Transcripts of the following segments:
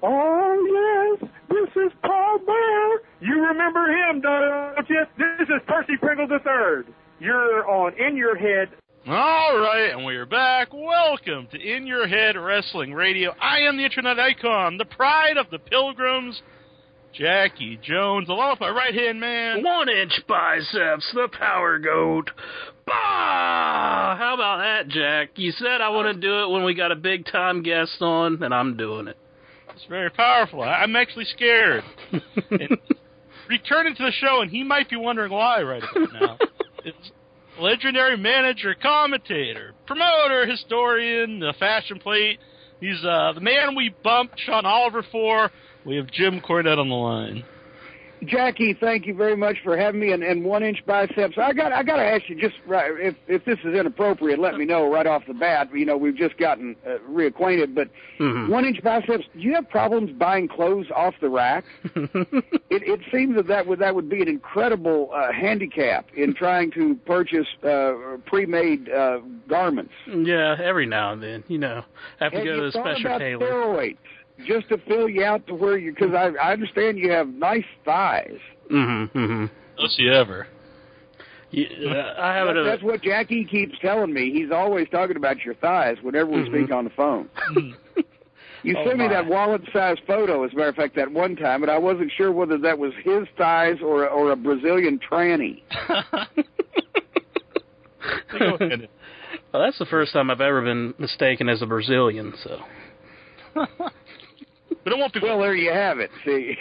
Oh, yes, this is Paul Bear. You remember him, don't you? This is Percy Pringle III. You're on In Your Head. All right, and we're back. Welcome to In Your Head Wrestling Radio. I am the Internet Icon, the pride of the Pilgrims, Jackie Jones, along with my right-hand man. 1-inch biceps, the Power Goat. Bah! How about that, Jack? You said I want to do it when we got a big-time guest on, and I'm doing it. It's very powerful. I'm actually scared. And returning to the show, and he might be wondering why right about now. It's legendary manager, commentator, promoter, historian, the fashion plate. He's the man we bumped Sean Oliver for. We have Jim Cornette on the line. Jackie, thank you very much for having me. And 1-inch biceps. I got to ask you, just if this is inappropriate, let me know right off the bat. You know, we've just gotten reacquainted. But 1-inch biceps, do you have problems buying clothes off the rack? It seems that would be an incredible handicap in trying to purchase pre-made garments. Yeah, every now and then, you know, have to go to the special tailor. Steroids? Just to fill you out to where you, because I understand you have nice thighs. Does he ever? I have That's what Jackie keeps telling me. He's always talking about your thighs whenever we speak on the phone. You sent me that wallet-sized photo, as a matter of fact, that one time, but I wasn't sure whether that was his thighs or a Brazilian tranny. Well, that's the first time I've ever been mistaken as a Brazilian, so... But it won't be. Well, there you have it. See.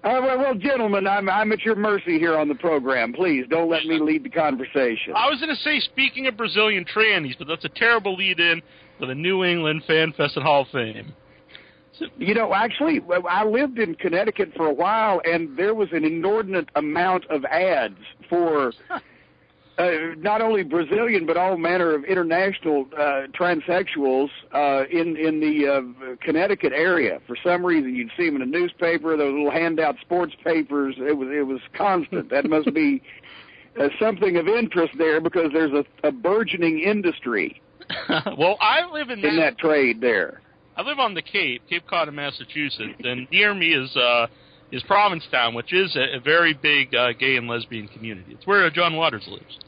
Well, gentlemen, I'm at your mercy here on the program. Please don't let me lead the conversation. I was going to say, speaking of Brazilian trannies, but that's a terrible lead-in for the New England FanFest and Hall of Fame. You know, actually, I lived in Connecticut for a while, and there was an inordinate amount of ads for. Not only Brazilian, but all manner of international transsexuals in the Connecticut area. For some reason, you'd see them in a newspaper, those little handout sports papers. It was constant. That must be something of interest there because there's a burgeoning industry. Well, I live in that trade there. I live on the Cape Cod in Massachusetts, and near me is Provincetown, which is a very big gay and lesbian community. It's where John Waters lives.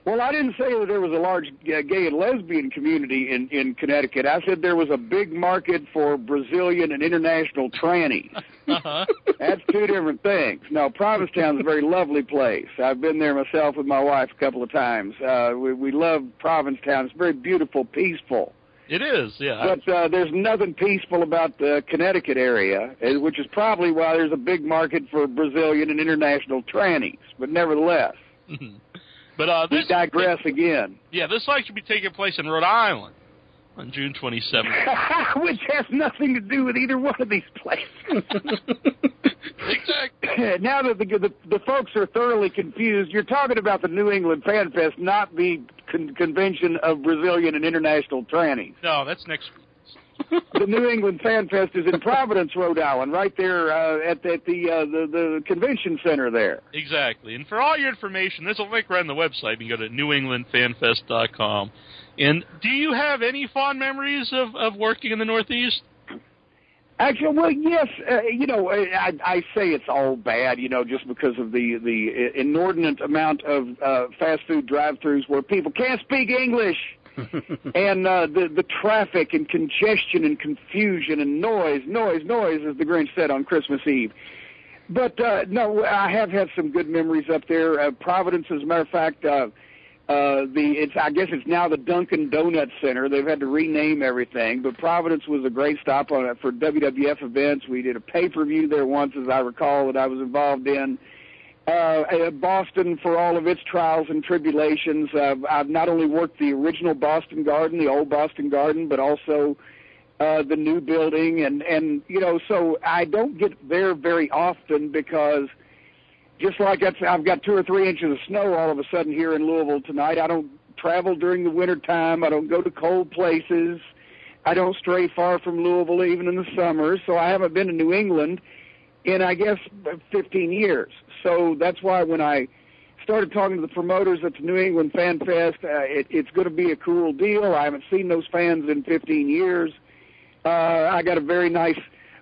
Well, I didn't say that there was a large gay and lesbian community in Connecticut. I said there was a big market for Brazilian and international trannies. That's two different things. Now, Provincetown's a very lovely place. I've been there myself with my wife a couple of times. We love Provincetown. It's very beautiful, peaceful. It is, yeah. But there's nothing peaceful about the Connecticut area, which is probably why there's a big market for Brazilian and international trannies. But nevertheless, but we digress again. Yeah, this fight should be taking place in Rhode Island on June 27th. Which has nothing to do with either one of these places. Exactly. Now that the folks are thoroughly confused, you're talking about the New England FanFest, not the convention of Brazilian and international trannies. No, that's next week. The New England FanFest is in Providence, Rhode Island, right there at the convention center there. Exactly. And for all your information, there's a link right on the website. You can go to newenglandfanfest.com. And do you have any fond memories of working in the Northeast? Actually, well, yes. I say it's all bad, just because of the inordinate amount of fast food drive-thrus where people can't speak English. And the traffic and congestion and confusion and noise, as the Grinch said on Christmas Eve. But, no, I have had some good memories up there. Providence, as a matter of fact, I guess it's now the Dunkin' Donut Center. They've had to rename everything, but Providence was a great stop on it for WWF events. We did a pay-per-view there once, as I recall, that I was involved in. Boston for all of its trials and tribulations. I've not only worked the original Boston Garden, the old Boston Garden, but also the new building, and so I don't get there very often because just like I've got 2 or 3 inches of snow all of a sudden here in Louisville tonight. I don't travel during the winter time. I don't go to cold places. I don't stray far from Louisville even in the summer, so I haven't been to New England in, I guess, 15 years. So that's why when I started talking to the promoters at the New England Fan Fest. It's going to be a cool deal. I haven't seen those fans in 15 years. I got a very nice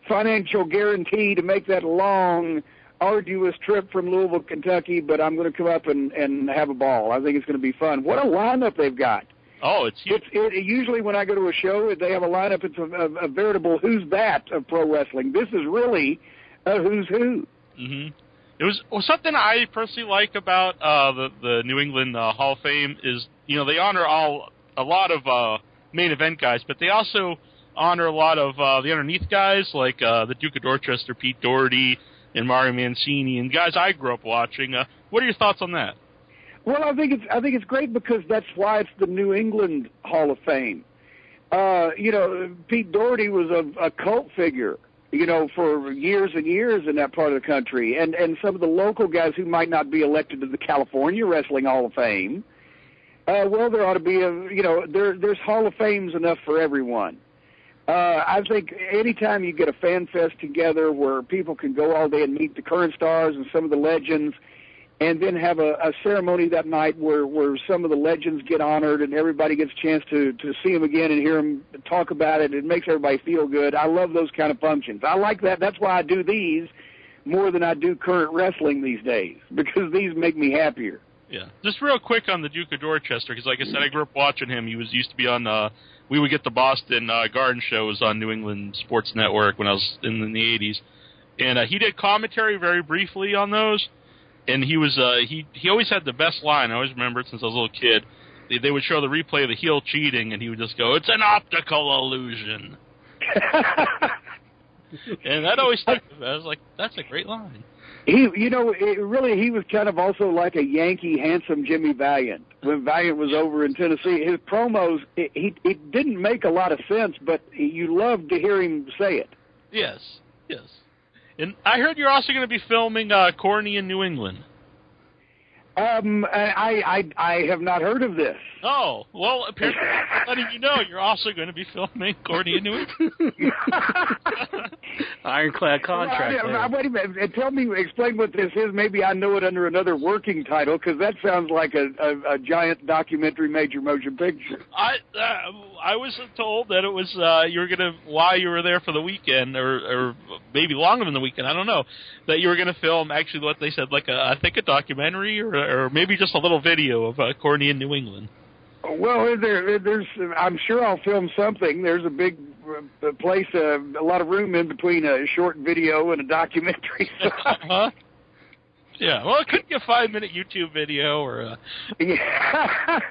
financial guarantee to make that long, arduous trip from Louisville, Kentucky, but I'm going to come up and have a ball. I think it's going to be fun. What a lineup they've got. Oh, it's huge. Usually when I go to a show, they have a lineup. It's a veritable who's that of pro wrestling. This is really a who's who. Mm-hmm. It was something I personally like about the New England Hall of Fame is, they honor a lot of main event guys, but they also honor a lot of the underneath guys, like the Duke of Dorchester, Pete Doherty, and Mario Mancini, and guys I grew up watching. What are your thoughts on that? Well, I think it's great because that's why it's the New England Hall of Fame. Pete Doherty was a cult figure, for years and years in that part of the country, and some of the local guys who might not be elected to the California Wrestling Hall of Fame. Well, there ought to be there's Hall of Fames enough for everyone. I think anytime you get a fan fest together where people can go all day and meet the current stars and some of the legends, and then have a ceremony that night where some of the legends get honored and everybody gets a chance to see them again and hear them talk about it. It makes everybody feel good. I love those kind of functions. I like that. That's why I do these more than I do current wrestling these days, because these make me happier. Yeah. Just real quick on the Duke of Dorchester, because like I said, I grew up watching him. He used to be on, we would get the Boston Garden shows on New England Sports Network when I was in the 80s. And he did commentary very briefly on those. And he was he always had the best line. I always remember it since I was a little kid. They would show the replay of the heel cheating, and he would just go, "It's an optical illusion." And that always stuck with me. I was like, that's a great line. He was kind of also like a Yankee handsome Jimmy Valiant. When Valiant was over in Tennessee, his promos, it didn't make a lot of sense, but you loved to hear him say it. Yes. And I heard you're also going to be filming Corny in New England. I have not heard of this. Oh, well, apparently I'm letting you know you're also going to be filming Corny in New England. Ironclad contract. Wait a minute. Explain what this is. Maybe I know it under another working title, because that sounds like a giant documentary major motion picture. I was told that it was you were going to, while you were there for the weekend, or maybe longer than the weekend, I don't know, that you were going to film actually what they said, like I think a documentary or maybe just a little video of Corny in New England. Well, there's. I'm sure I'll film something. There's a big place, a lot of room in between a short video and a documentary. Uh-huh. Yeah, well, it could be a 5-minute YouTube video or. Yeah.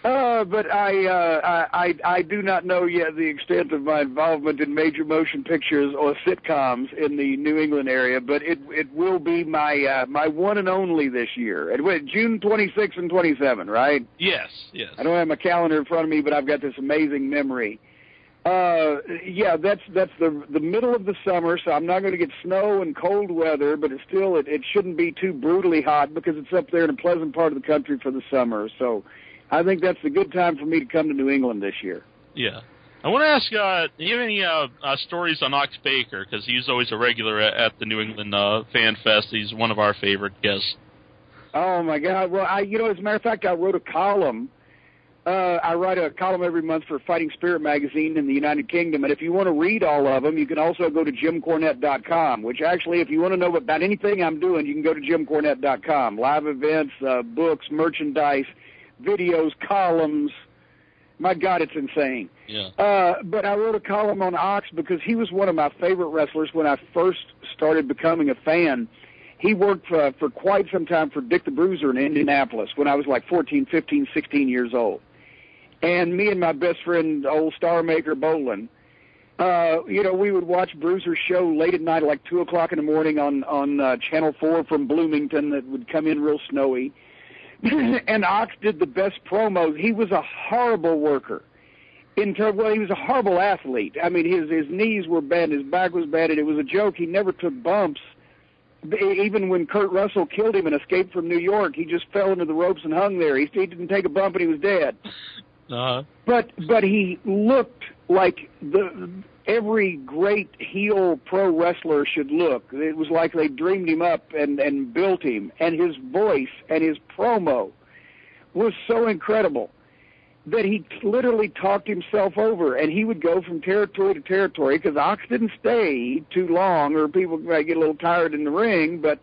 But I do not know yet the extent of my involvement in major motion pictures or sitcoms in the New England area, but it will be my one and only this year. June 26 and 27, right? Yes. I don't have my calendar in front of me, but I've got this amazing memory. Yeah, that's the middle of the summer, so I'm not going to get snow and cold weather, but it shouldn't be too brutally hot because it's up there in a pleasant part of the country for the summer. So I think that's a good time for me to come to New England this year. Yeah. I want to ask, do you have any stories on Ox Baker? Because he's always a regular at the New England Fan Fest. He's one of our favorite guests. Oh, my God. Well, as a matter of fact, I wrote a column. I write a column every month for Fighting Spirit magazine in the United Kingdom, and if you want to read all of them, you can also go to JimCornette.com, which actually, if you want to know about anything I'm doing, you can go to JimCornette.com. Live events, books, merchandise, videos, columns. My God, it's insane. Yeah. But I wrote a column on Ox because he was one of my favorite wrestlers when I first started becoming a fan. He worked for quite some time for Dick the Bruiser in Indianapolis when I was like 14, 15, 16 years old. And me and my best friend, old Star Maker Bolin, we would watch Bruiser's show late at night, like 2 o'clock in the morning on Channel 4 from Bloomington that would come in real snowy. And Ox did the best promos. He was a horrible worker. He was a horrible athlete. I mean, his knees were bad, his back was bad, and it was a joke. He never took bumps. Even when Kurt Russell killed him and escaped from New York, he just fell into the ropes and hung there. He didn't take a bump and he was dead. Uh-huh. But he looked like the every great heel pro wrestler should look. It was like they dreamed him up and built him, and his voice and his promo was so incredible that he literally talked himself over, and he would go from territory to territory, because Ox didn't stay too long, or people might get a little tired in the ring, but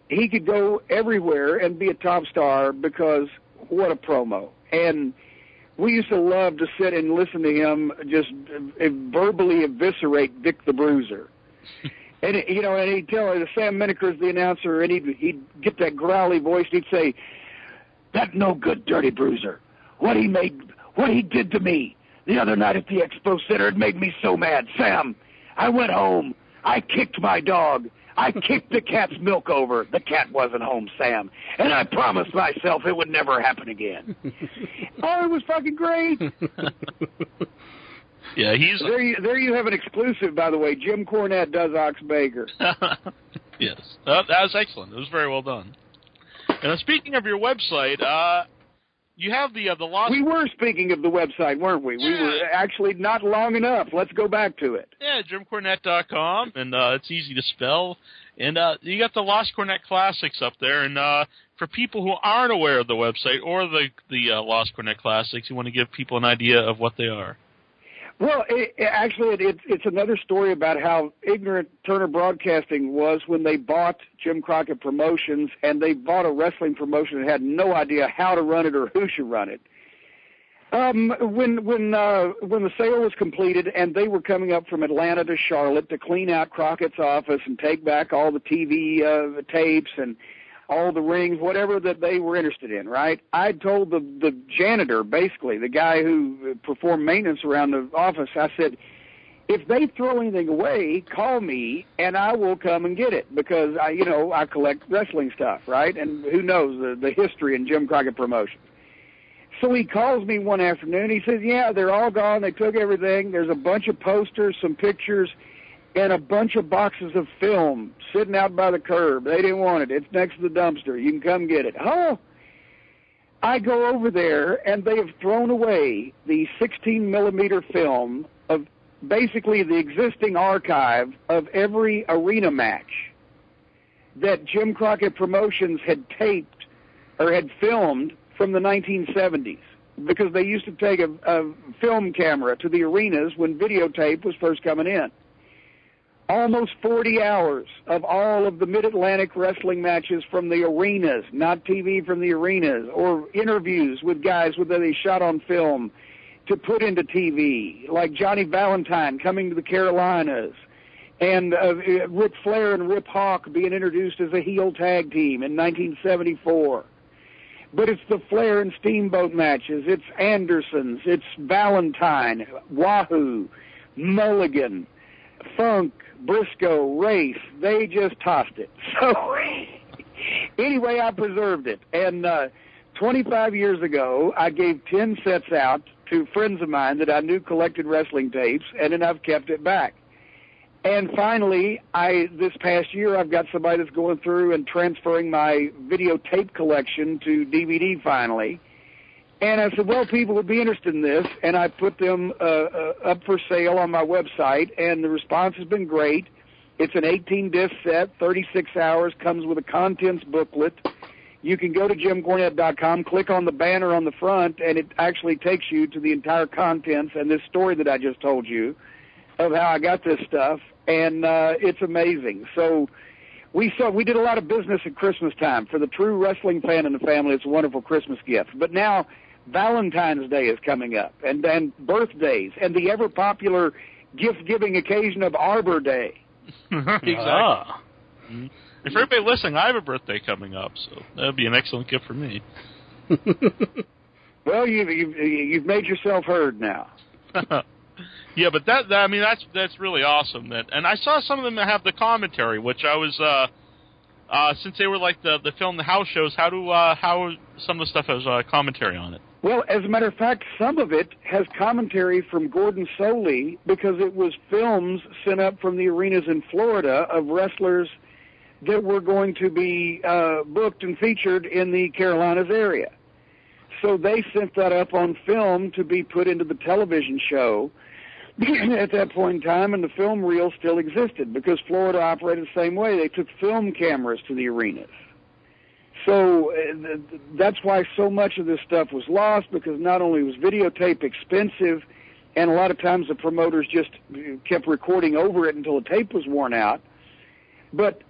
he could go everywhere and be a top star, because what a promo. And we used to love to sit and listen to him just verbally eviscerate Vic the Bruiser. And, you know, and he'd tell Sam Miniker's the announcer, and he'd get that growly voice, and he'd say, "That no good dirty Bruiser. What he did to me the other night at the Expo Center, it made me so mad. Sam, I went home. I kicked my dog. I kicked the cat's milk over. The cat wasn't home, Sam. And I promised myself it would never happen again." Oh, it was fucking great. Yeah, he's... There you have an exclusive, by the way. Jim Cornette does Ox Baker. Yes. That was excellent. It was very well done. And speaking of your website, you have the Lost... We were speaking of the website, weren't we? Yeah. We were actually not long enough. Let's go back to it. Yeah, JimCornette.com, and it's easy to spell. And you got the Lost Cornette Classics up there. And for people who aren't aware of the website or the Lost Cornette Classics, you want to give people an idea of what they are. Well, it's another story about how ignorant Turner Broadcasting was when they bought Jim Crockett Promotions, and they bought a wrestling promotion and had no idea how to run it or who should run it. When the sale was completed and they were coming up from Atlanta to Charlotte to clean out Crockett's office and take back all the TV tapes and all the rings, whatever that they were interested in, right? I told the janitor, basically, the guy who performed maintenance around the office, I said, if they throw anything away, call me and I will come and get it, because I collect wrestling stuff, right? And who knows the history in Jim Crockett Promotions. So he calls me one afternoon. He says, yeah, they're all gone. They took everything. There's a bunch of posters, some pictures, and a bunch of boxes of film sitting out by the curb. They didn't want it. It's next to the dumpster. You can come get it. Oh, I go over there, and they have thrown away the 16-millimeter film of basically the existing archive of every arena match that Jim Crockett Promotions had taped or had filmed from the 1970s, because they used to take a film camera to the arenas when videotape was first coming in. Almost 40 hours of all of the Mid-Atlantic wrestling matches from the arenas, not TV from the arenas, or interviews with guys that they shot on film to put into TV, like Johnny Valentine coming to the Carolinas, and Ric Flair and Rip Hawk being introduced as a heel tag team in 1974. But it's the Flair and Steamboat matches, it's Anderson's, it's Valentine, Wahoo, Mulligan, Funk, Briscoe, Race. They just tossed it. So anyway, I preserved it. And 25 years ago, I gave 10 sets out to friends of mine that I knew collected wrestling tapes, and then I've kept it back. And finally, this past year, I've got somebody that's going through and transferring my videotape collection to DVD finally. And I said, well, people would be interested in this, and I put them up for sale on my website, and the response has been great. It's an 18-disc set, 36 hours, comes with a contents booklet. You can go to JimCornette.com, click on the banner on the front, and it actually takes you to the entire contents and this story that I just told you of how I got this stuff, and it's amazing. So we did a lot of business at Christmas time. For the true wrestling fan in the family, it's a wonderful Christmas gift. But now Valentine's Day is coming up, and birthdays, and the ever-popular gift-giving occasion of Arbor Day. Exactly. Mm-hmm. If everybody listening, I have a birthday coming up, so that would be an excellent gift for me. Well, you've made yourself heard now. Yeah, but that's really awesome. And I saw some of them have the commentary, which I was since they were like the film, the house shows. How some of the stuff has commentary on it? Well, as a matter of fact, some of it has commentary from Gordon Soley, because it was films sent up from the arenas in Florida of wrestlers that were going to be booked and featured in the Carolinas area. So they sent that up on film to be put into the television show. at that point in time, and the film reel still existed because Florida operated the same way. They took film cameras to the arenas. So that's why so much of this stuff was lost, because not only was videotape expensive, and a lot of times the promoters just kept recording over it until the tape was worn out, but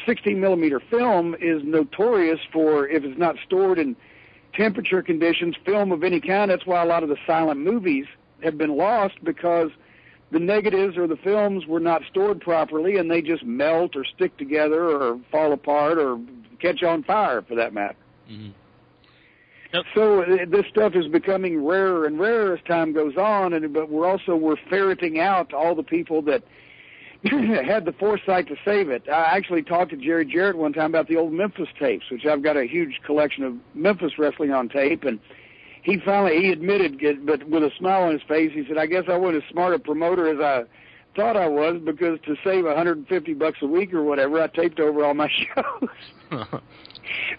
16-millimeter film is notorious for, if it's not stored in temperature conditions, film of any kind. That's why a lot of the silent movies have been lost, because the negatives or the films were not stored properly, and they just melt or stick together or fall apart or catch on fire, for that matter. Mm-hmm. Yep. So this stuff is becoming rarer and rarer as time goes on, but we're ferreting out all the people that had the foresight to save it. I actually talked to Jerry Jarrett one time about the old Memphis tapes, which I've got a huge collection of Memphis wrestling on tape, and he admitted, but with a smile on his face, he said, "I guess I wasn't as smart a promoter as I thought I was, because to save $150 a week or whatever, I taped over all my shows."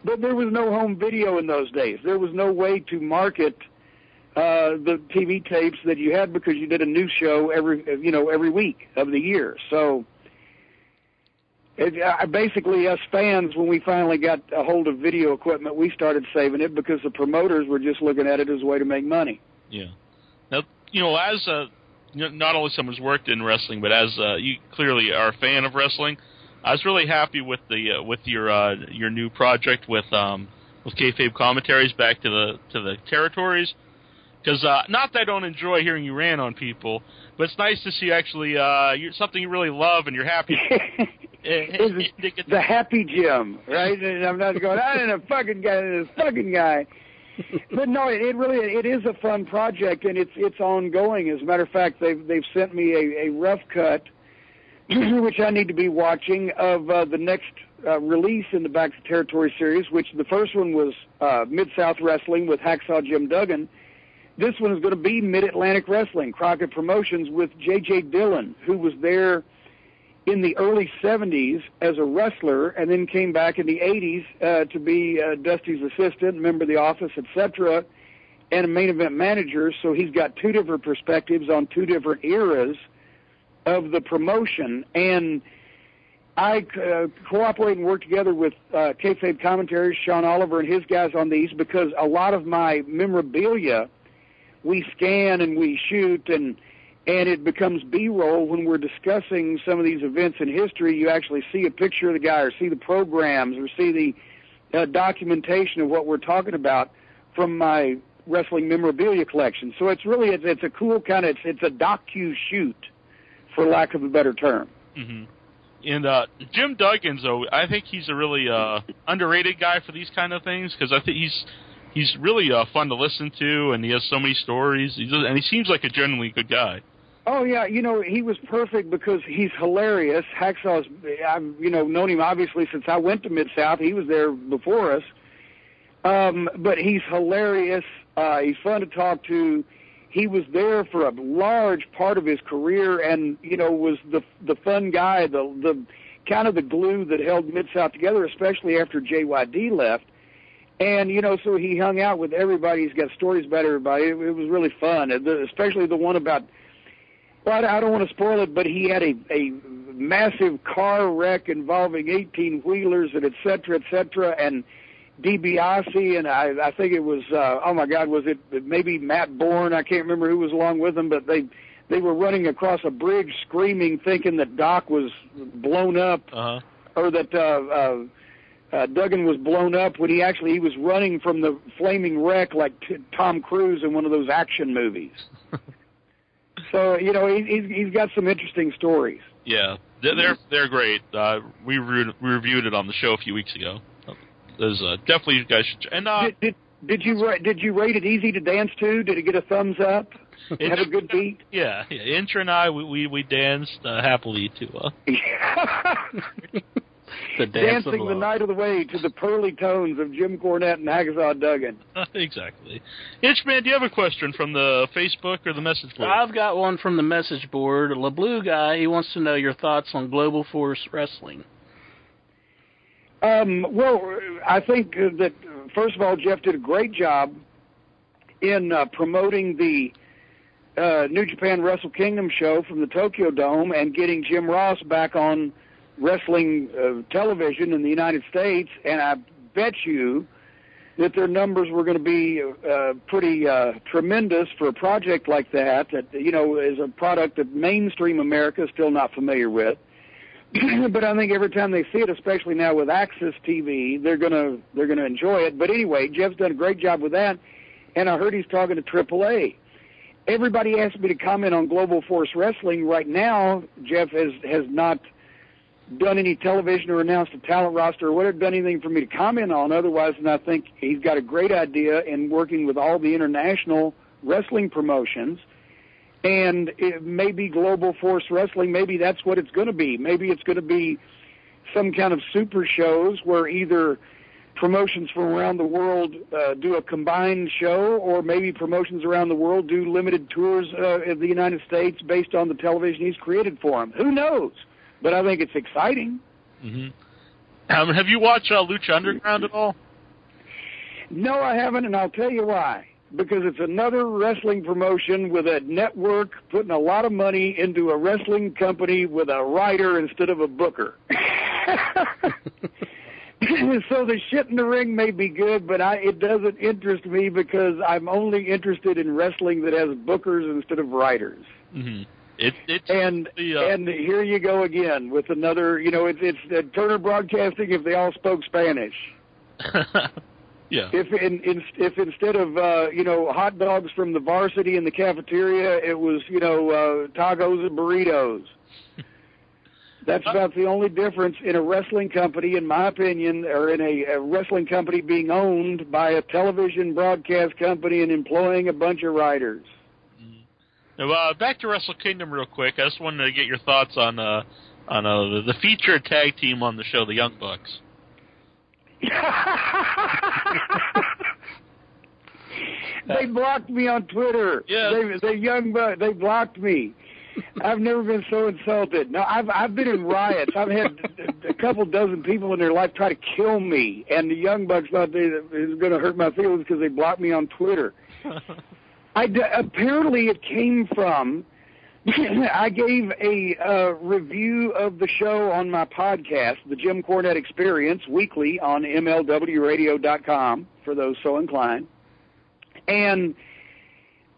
But there was no home video in those days. There was no way to market the TV tapes that you had, because you did a new show every week of the year. So basically, us fans, when we finally got a hold of video equipment, we started saving it, because the promoters were just looking at it as a way to make money. Yeah. Now, as not only someone who's worked in wrestling, but as you clearly are a fan of wrestling, I was really happy with your new project with Kayfabe Commentaries back to the territories, because not that I don't enjoy hearing you rant on people, but it's nice to see actually something you really love and you're happy. The happy Jim, right? And I'm not going, I ain't a fucking guy, this fucking guy. But no, it is a fun project, and it's ongoing. As a matter of fact, they've sent me a rough cut, which I need to be watching, of the next release in the Back to Territory series, which the first one was Mid-South Wrestling with Hacksaw Jim Duggan. This one is going to be Mid-Atlantic Wrestling, Crockett Promotions, with J.J. Dillon, who was there in the early 70s as a wrestler, and then came back in the 80s to be Dusty's assistant, member of the office, etc., and a main event manager. So he's got two different perspectives on two different eras of the promotion. And I cooperate and work together with Kayfabe Commentaries, Sean Oliver and his guys on these, because a lot of my memorabilia we scan and we shoot, and it becomes B-roll when we're discussing some of these events in history. You actually see a picture of the guy, or see the programs, or see the documentation of what we're talking about from my wrestling memorabilia collection. So it's really, it's a cool kind of, it's a docu-shoot, for lack of a better term. Mm-hmm. And Jim Duggins, though, I think he's a really underrated guy for these kind of things, because I think he's really fun to listen to, and he has so many stories, and he seems like a genuinely good guy. Oh, yeah, he was perfect because he's hilarious. Hacksaw's, I've, known him obviously since I went to Mid-South. He was there before us. But he's hilarious. He's fun to talk to. He was there for a large part of his career, and, was the fun guy, the kind of the glue that held Mid-South together, especially after JYD left. And, so he hung out with everybody. He's got stories about everybody. It was really fun, especially the one about, well, I don't want to spoil it, but he had a massive car wreck involving 18-wheelers and et cetera, and DiBiase, and I think it was, oh my God, was it maybe Matt Bourne? I can't remember who was along with him, but they were running across a bridge screaming, thinking that Doc was blown up, or that Duggan was blown up, when he was running from the flaming wreck like Tom Cruise in one of those action movies. So, he's got some interesting stories. Yeah, they're great. We reviewed it on the show a few weeks ago. There's definitely, you guys should. And did you rate it easy to dance to? Did it get a thumbs up? Have a good beat? Yeah. Intra and I, we danced happily to. Dancing the night of the way to the pearly tones of Jim Cornette and Hacksaw Duggan. Exactly. Inchman, do you have a question from the Facebook or the message board? I've got one from the message board. LeBlue guy, he wants to know your thoughts on Global Force Wrestling. Well, I think that, first of all, Jeff did a great job in promoting the New Japan Wrestle Kingdom show from the Tokyo Dome and getting Jim Ross back on wrestling television in the United States, and I bet you that their numbers were going to be pretty tremendous for a project like that, you know, is a product that mainstream America is still not familiar with. But I think every time they see it, especially now with Access TV, they're gonna enjoy it. But anyway, Jeff's done a great job with that, and I heard he's talking to AAA. Everybody asked me to comment on Global Force Wrestling. Right now, Jeff has not done any television or announced a talent roster or whatever, done anything for me to comment on otherwise, and I think he's got a great idea in working with all the international wrestling promotions. And it may be Global Force Wrestling. Maybe that's what it's going to be. Maybe it's going to be some kind of super shows where either promotions from around the world do a combined show, or maybe promotions around the world do limited tours of the United States based on the television he's created for them. Who knows? But I think it's exciting. Mm-hmm. Have you watched Lucha Underground at all? No, I haven't, and I'll tell you why. Because it's another wrestling promotion with a network putting a lot of money into a wrestling company with a writer instead of a booker. So the shit in the ring may be good, but it doesn't interest me because I'm only interested in wrestling that has bookers instead of writers. Mm-hmm. And here you go again with another, you know, it's Turner Broadcasting if they all spoke Spanish. Yeah. If instead of you know, hot dogs from the varsity in the cafeteria, it was, you know, tacos and burritos. That's about the only difference in a wrestling company, in my opinion, or in a wrestling company being owned by a television broadcast company and employing a bunch of writers. Now, back to Wrestle Kingdom real quick. I just wanted to get your thoughts on the featured tag team on the show, the Young Bucks. They blocked me on Twitter. Yeah. The Young Bucks, they blocked me. I've never been so insulted. No, I've been in riots. I've had a couple dozen people in their life try to kill me, and the Young Bucks thought it was going to hurt my feelings because they blocked me on Twitter. Apparently it came from, I gave a review of the show on my podcast, The Jim Cornette Experience, weekly on MLWradio.com, for those so inclined. And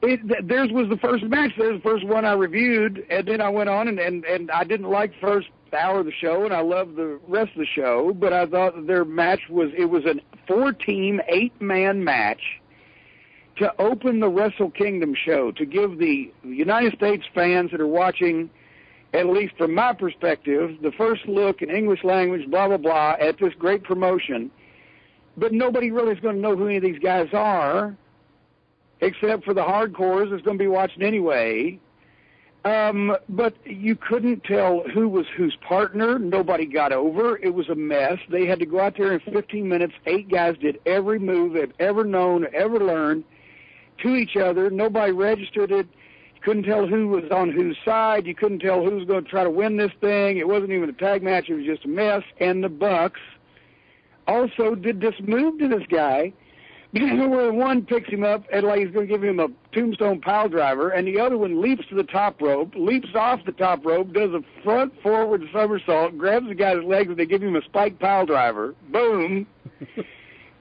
theirs was the first match. There's the first one I reviewed, and then I went on, and I didn't like the first hour of the show, and I loved the rest of the show, but I thought that their match was a 4-team, 8-man match to open the Wrestle Kingdom show, to give the United States fans that are watching, at least from my perspective, the first look in English language, blah, blah, blah, at this great promotion. But nobody really is going to know who any of these guys are, except for the hardcores that's going to be watching anyway. But you couldn't tell who was whose partner. Nobody got over. It was a mess. They had to go out there in 15 minutes. 8 guys did every move they've ever known, ever learned, to each other. Nobody registered it. You couldn't tell who was on whose side. You couldn't tell who was going to try to win this thing. It wasn't even a tag match. It was just a mess. And the Bucks also did this move to this guy where one picks him up and like he's going to give him a tombstone pile driver, and the other one leaps to the top rope, leaps off the top rope, does a front forward somersault, grabs the guy's legs, and they give him a spike pile driver. Boom.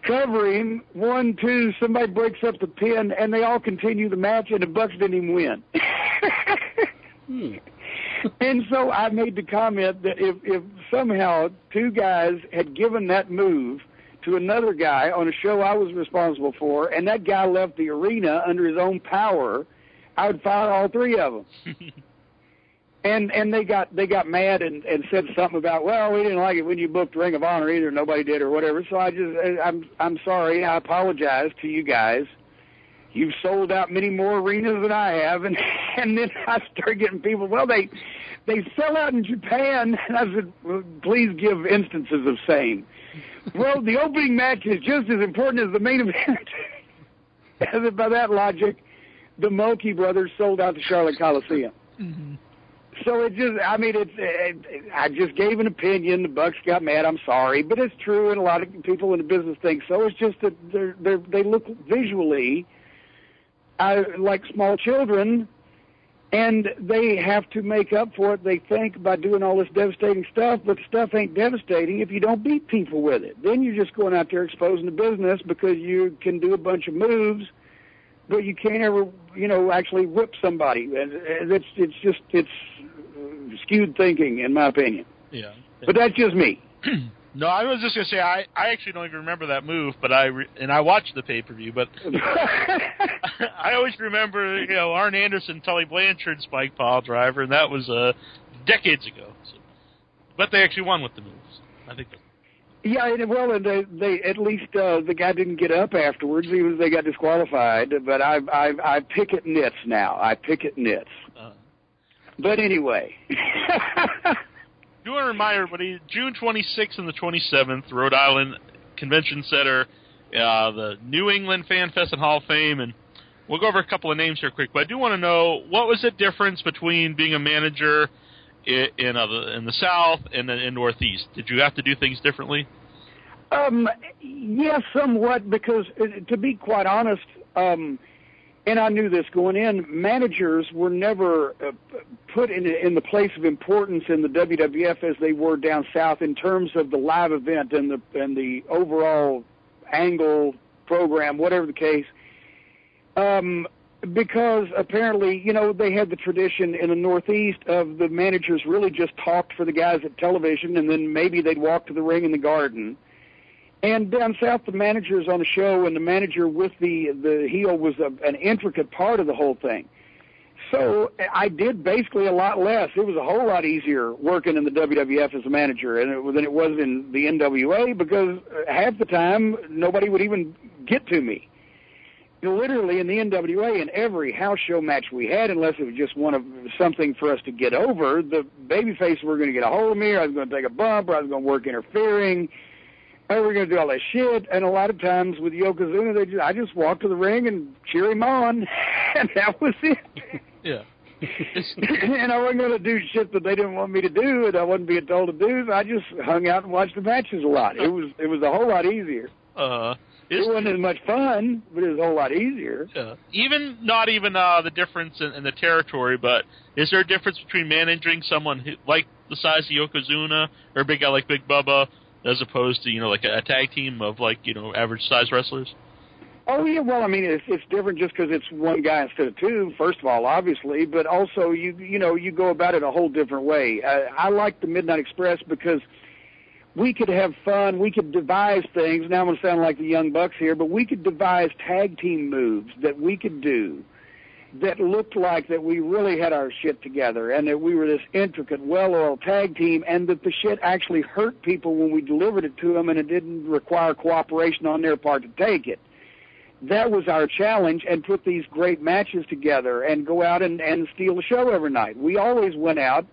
Cover him. 1, 2, somebody breaks up the pin, and they all continue the match, and the Bucks didn't even win. And so I made the comment that if somehow 2 guys had given that move to another guy on a show I was responsible for, and that guy left the arena under his own power, I would fire all 3 of them. And they got mad and said something about, well, we didn't like it when you booked Ring of Honor either. Nobody did or whatever. So I'm sorry. I apologize to you guys. You've sold out many more arenas than I have. And then I started getting people, well, they sell out in Japan. And I said, well, please give instances of same. Well, the opening match is just as important as the main event. By that logic, the Mulkey brothers sold out the Charlotte Coliseum. Mm-hmm. So I just gave an opinion. The Bucks got mad. I'm sorry, but it's true, and a lot of people in the business think so. It's just that they look visually like small children And they have to make up for it, they think, by doing all this devastating stuff, but stuff ain't devastating if you don't beat people with it. Then you're just going out there exposing the business because you can do a bunch of moves, but you can't ever, actually whip somebody. And it's skewed thinking, in my opinion. Yeah. But that's just me. No, I was just going to say, I actually don't even remember that move, but I watched the pay-per-view, but I always remember, Arn Anderson, Tully Blanchard, Spike Pile Driver, and that was decades ago. So. But they actually won with the moves, I think. Yeah, well, and they at least the guy didn't get up afterwards, even if they got disqualified. But I pick at nits now. I pick at nits. But anyway. I want to remind everybody, June 26th and the 27th, Rhode Island Convention Center, the New England FanFest and Hall of Fame, and we'll go over a couple of names here quick, but I do want to know, what was the difference between being a manager in the South and then in Northeast? Did you have to do things differently? Yes, somewhat, because to be quite honest, and I knew this going in, managers were never put in the place of importance in the WWF as they were down south in terms of the live event and the overall angle, program, whatever the case. Because apparently, they had the tradition in the Northeast of the managers really just talked for the guys at television, and then maybe they'd walk to the ring in the garden. And down south, the managers on the show and the manager with the heel was an intricate part of the whole thing. So I did basically a lot less. It was a whole lot easier working in the WWF as a manager than it was in the NWA, because half the time nobody would even get to me. Literally in the NWA, in every house show match we had, unless it was just something for us to get over, the babyface were going to get a hold of me, or I was going to take a bump, or I was going to work interfering. Or we're going to do all that shit, and a lot of times with Yokozuna, I just walked to the ring and cheer him on, and that was it. Yeah. And I wasn't going to do shit that they didn't want me to do, and I wasn't being told to do, so I just hung out and watched the matches a lot. It was a whole lot easier. It wasn't as much fun, but it was a whole lot easier. Not even the difference in the territory, but is there a difference between managing someone like the size of Yokozuna, or a big guy like Big Bubba, as opposed to, like a tag team of, average size wrestlers? Oh, yeah, well, I mean, it's different just because it's one guy instead of two, first of all, obviously, but also, you go about it a whole different way. I like the Midnight Express because we could have fun, we could devise things, now I'm going to sound like the Young Bucks here, but we could devise tag team moves that we could do that looked like that we really had our shit together and that we were this intricate, well-oiled tag team, and that the shit actually hurt people when we delivered it to them and it didn't require cooperation on their part to take it. That was our challenge, and put these great matches together and go out and steal the show every night. We always went out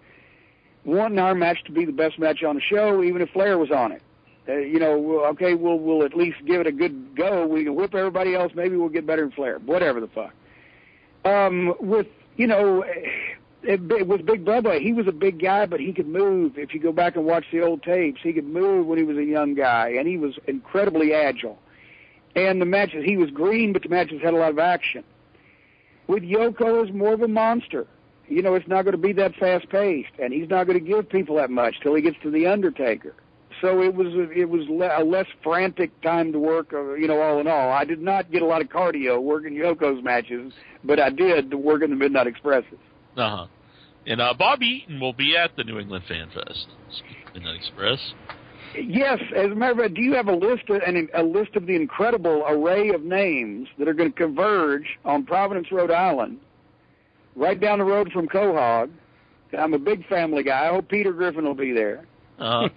wanting our match to be the best match on the show, even if Flair was on it. Okay, we'll at least give it a good go. We can whip everybody else. Maybe we'll get better than Flair. Whatever the fuck. With Big Bubba, he was a big guy, but he could move. If you go back and watch the old tapes, he could move when he was a young guy, and he was incredibly agile. And the matches, he was green, but the matches had a lot of action. With Yoko, it was more of a monster. It's not going to be that fast-paced, and he's not going to give people that much till he gets to The Undertaker. So it was a less frantic time to work, all in all. I did not get a lot of cardio working Yoko's matches, but I did working the Midnight Expresses. Uh-huh. And Bob Eaton will be at the New England Fan Fest, Midnight Express. Yes, as a matter of fact, do you have a list of the incredible array of names that are going to converge on Providence, Rhode Island, right down the road from Quahog? I'm a big family guy. I hope Peter Griffin will be there. Do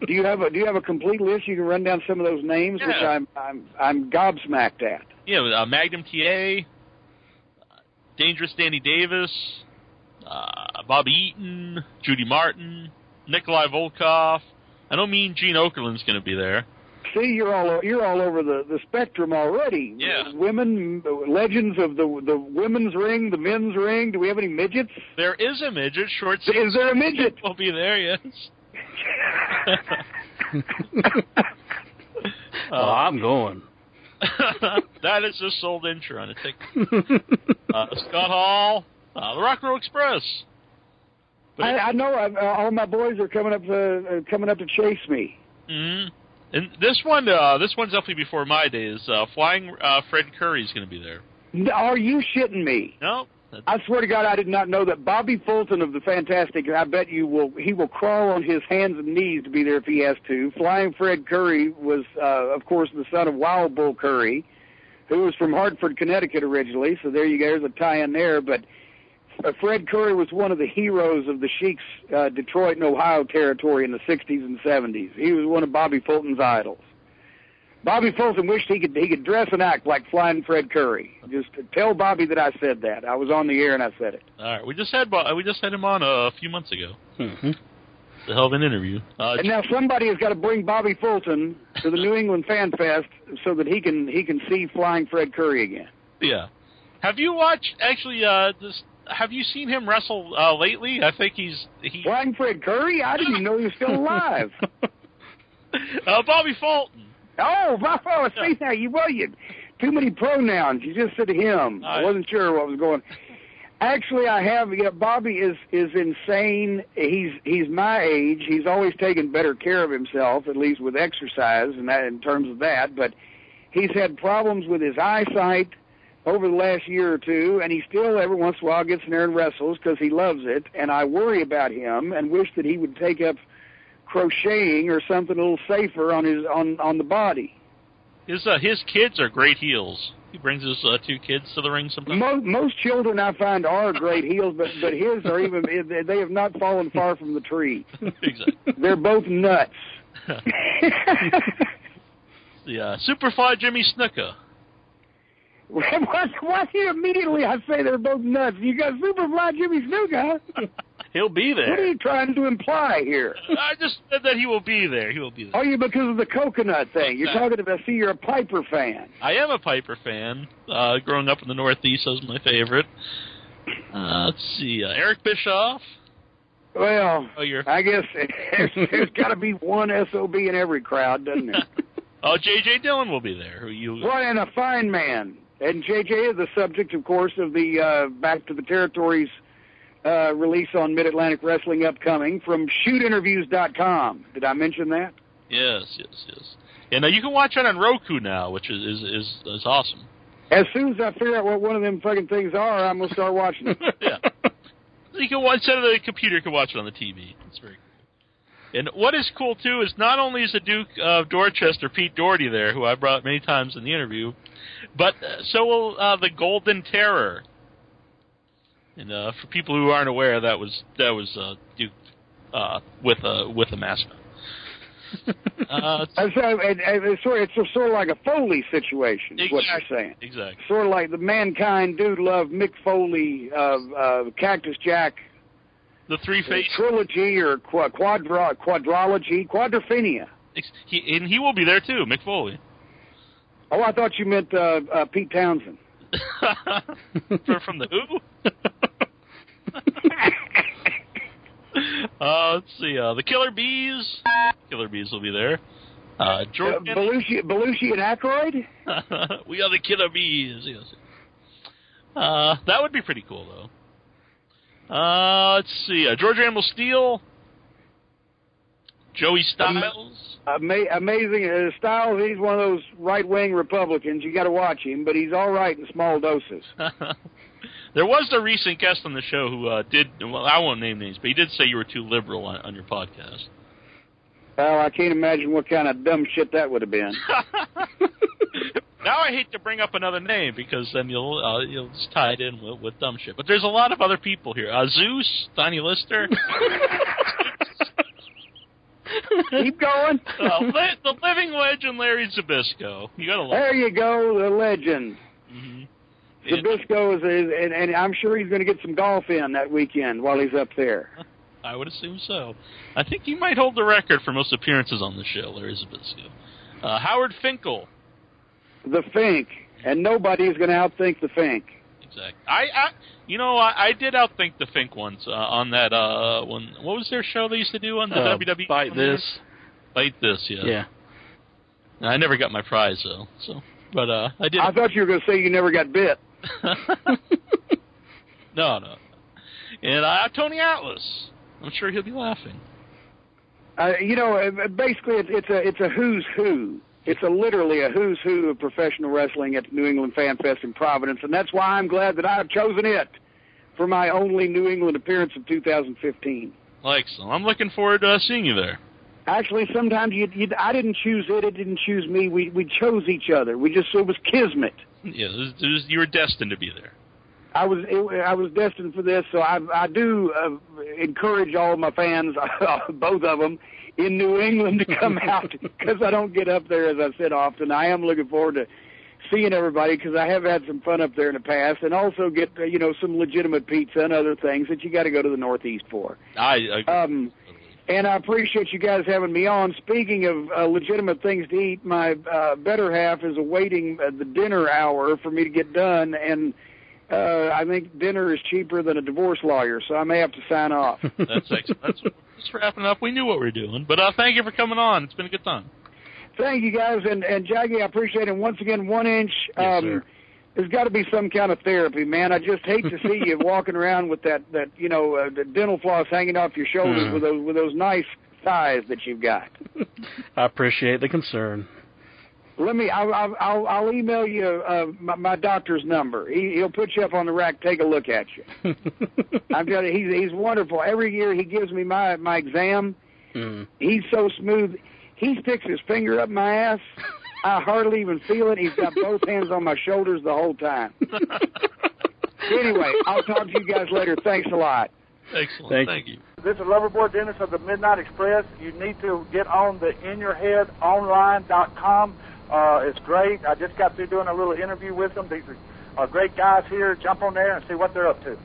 you have a complete list? You can run down some of those names, which I'm gobsmacked at. Yeah, Magnum TA, Dangerous Danny Davis, Bob Eaton, Judy Martin, Nikolai Volkov. I know Mean Gene Okerlund's going to be there. See, you're all over the spectrum already. Yeah. Women, legends of the women's ring, the men's ring. Do we have any midgets? There is a midget. Short. Is there a midget? Will be there. Yes. Well, I'm going. That is just sold insurance. Scott Hall, The Rock and Roll Express. I know. All my boys are coming up to chase me. Mm-hmm. And this one's definitely before my days. Flying Fred Curry's going to be there. Are you shitting me? No. I swear to God, I did not know that. Bobby Fulton of the Fantastic, I bet he will crawl on his hands and knees to be there if he has to. Flying Fred Curry was, of course, the son of Wild Bull Curry, who was from Hartford, Connecticut originally, so there you go, there's a tie-in there. But Fred Curry was one of the heroes of the Sheik's Detroit and Ohio territory in the 60s and 70s. He was one of Bobby Fulton's idols. Bobby Fulton wished he could dress and act like Flying Fred Curry. Just tell Bobby that I said that. I was on the air and I said it. All right, we just had him on a few months ago. Mm-hmm. It's a hell of an interview. And now somebody has got to bring Bobby Fulton to the New England Fan Fest so that he can see Flying Fred Curry again. Yeah. Have you watched actually? Have you seen him wrestle lately? I think he Flying Fred Curry. I didn't even know he was still alive. Bobby Fulton. Oh, see now, you too many pronouns. You just said him. I wasn't sure what was going on. Actually, I have. Bobby is insane. He's my age. He's always taken better care of himself, at least with exercise and that in terms of that. But he's had problems with his eyesight over the last year or two, and he still every once in a while gets in there and wrestles because he loves it. And I worry about him and wish that he would take up crocheting or something a little safer on the body. His kids are great heels. He brings his 2 kids to the ring sometimes. Most children I find are great heels, but his are even they have not fallen far from the tree. Exactly. They're both nuts. Yeah, Superfly Jimmy Snuka. Why immediately I say they're both nuts? You got Superfly Jimmy Snuka? He'll be there. What are you trying to imply here? I just said that he will be there. He will be there. Oh, you because of the coconut thing. You're talking about, see, you're a Piper fan. I am a Piper fan. Growing up in the Northeast, that was my favorite. Let's see. Eric Bischoff. Well, I guess there's got to be one SOB in every crowd, doesn't there? Oh, J.J. Dillon will be there. What, and a fine man. And J.J. is the subject, of course, of the Back to the Territories release on Mid-Atlantic Wrestling upcoming from shootinterviews.com. Did I mention that? Yes. And you can watch it on Roku now, which is awesome. As soon as I figure out what one of them fucking things are, I'm going to start watching it. Yeah. You can watch it on the computer, you can watch it on the TV. It's very cool. And what is cool, too, is not only is the Duke of Dorchester, Pete Doherty, there, who I brought many times in the interview, but so will the Golden Terror. And for people who aren't aware, that was Duke with a mascot. It's sort of like a Foley situation, is what you're saying. Exactly. Sort of like the Mankind Dude Love Mick Foley Cactus Jack. The three-face trilogy or quadrology, quadrophenia. And he will be there too, Mick Foley. Oh, I thought you meant Pete Townsend. From the Who? Let's see. The Killer Bees. Killer Bees will be there. Belushi and Aykroyd? We are the Killer Bees. Yes. That would be pretty cool, though. Let's see. George Animal Steel. Joey Styles. Amazing. Styles, he's one of those right-wing Republicans. You got to watch him, but he's all right in small doses. There was a recent guest on the show who well, I won't name names, but he did say you were too liberal on your podcast. Well, I can't imagine what kind of dumb shit that would have been. Now I hate to bring up another name because then you'll just tie it in with dumb shit. But there's a lot of other people here. Zeus, Donnie Lister. Keep going. The living legend, Larry Zbyszko. You gotta love there you go, the legend. Mm-hmm. Zbyszko is, and I'm sure he's going to get some golf in that weekend while he's up there. I would assume so. I think he might hold the record for most appearances on the show, Larry Zbyszko. Howard Finkel. The Fink. And nobody is going to outthink the Fink. Exactly. I did outthink the Fink once on that one. What was their show they used to do on the WWE? Fight This. Fight This, yeah. Yeah. I never got my prize, though. But I did. I thought you were going to say you never got bit. No. And I have Tony Atlas. I'm sure he'll be laughing. Basically, it's a who's who. It's literally a who's who of professional wrestling at the New England Fan Fest in Providence, and that's why I'm glad that I've chosen it for my only New England appearance of 2015. Excellent. I'm looking forward to seeing you there. Actually, sometimes I didn't choose it. It didn't choose me. We chose each other. It was kismet. Yeah, you were destined to be there. I was destined for this, so I do encourage all my fans, both of them, in New England to come out because I don't get up there, as I said, often. I am looking forward to seeing everybody because I have had some fun up there in the past, and also get some legitimate pizza and other things that you got to go to the Northeast for. I agree. And I appreciate you guys having me on. Speaking of legitimate things to eat, my better half is awaiting the dinner hour for me to get done, and I think dinner is cheaper than a divorce lawyer, so I may have to sign off. That's excellent. That's just wrapping up. We knew what we were doing, but thank you for coming on. It's been a good time. Thank you, guys, and Jaggy, I appreciate it. Once again, 1 inch. Yes, sir. There's got to be some kind of therapy, man. I just hate to see you walking around with that the dental floss hanging off your shoulders with those nice thighs that you've got. I appreciate the concern. I'll email you my doctor's number. He'll put you up on the rack, take a look at you. I'm telling you, he's wonderful. Every year he gives me my exam. He's so smooth. He sticks his finger up my ass. I hardly even feel it. He's got both hands on my shoulders the whole time. Anyway, I'll talk to you guys later. Thanks a lot. Excellent. Thank you. This is Loverboy Dennis of the Midnight Express. You need to get on the inyourheadonline.com. It's great. I just got through doing a little interview with them. These are great guys here. Jump on there and see what they're up to.